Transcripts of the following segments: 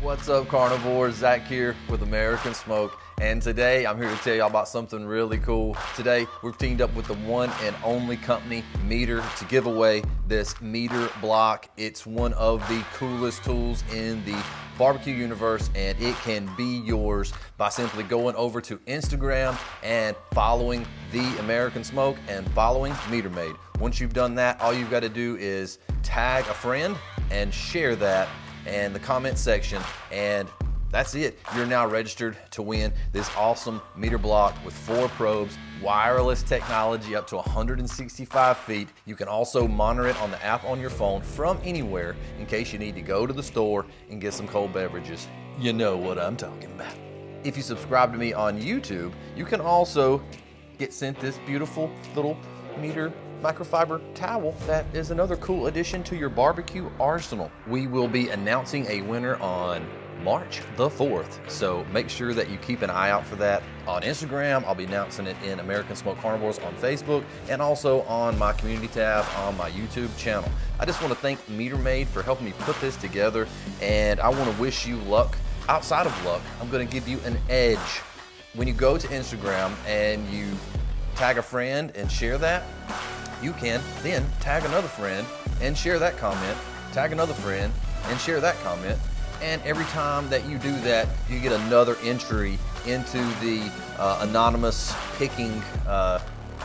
What's up, carnivores? Zach here with American Smoke, and today I'm here to tell y'all about something really cool. Today we've teamed up with the one and only company, MEATER, to give away this MEATER block. It's one of the coolest tools in the barbecue universe, and it can be yours by simply going over to Instagram and following the American Smoke and following MEATER Made. Once you've done that, all you've got to do is tag a friend and share that in the comment section, and that's it. You're now registered to win this awesome MEATER block with 4 probes, wireless technology up to 165 feet. You can also monitor it on the app on your phone from anywhere in case you need to go to the store and get some cold beverages. You know what I'm talking about. If you subscribe to me on YouTube, you can also get sent this beautiful little MEATER microfiber towel that is another cool addition to your barbecue arsenal. We will be announcing a winner on March the 4th, so make sure that you keep an eye out for that on Instagram. I'll be announcing it in American Smoke Carnivores on Facebook and also on my community tab on my YouTube channel. I just want to thank MEATER Made for helping me put this together, and I want to wish you luck. Outside of luck, I'm going to give you an edge. When you go to Instagram and you tag a friend and share that, you can then tag another friend and share that comment, tag another friend and share that comment, and every time that you do that, you get another entry into the anonymous picking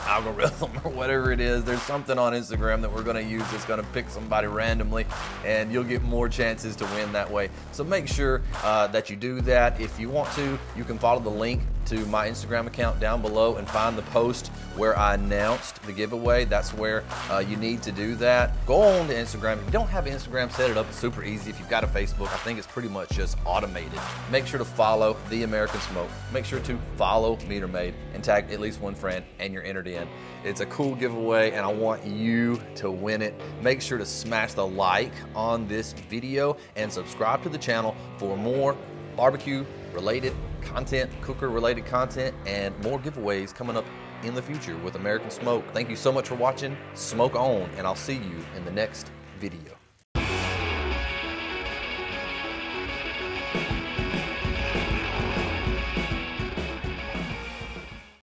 algorithm or whatever it is. There's something on Instagram that we're going to use that's going to pick somebody randomly, and you'll get more chances to win that way. So make sure that you do that. If you want to, you can follow the link to my Instagram account down below and find the post where I announced the giveaway. That's where you need to do that. Go on to Instagram. If you don't have Instagram, set it up. It's super easy. If you've got a Facebook, I think it's pretty much just automated. Make sure to follow the American Smoke. Make sure to follow MEATER Made and tag at least one friend, and you're entered in. It's a cool giveaway, and I want you to win it. Make sure to smash the like on this video and subscribe to the channel for more barbecue related content, cooker related content, and more giveaways coming up in the future with American Smoke. Thank you so much for watching. Smoke on, and I'll see you in the next video.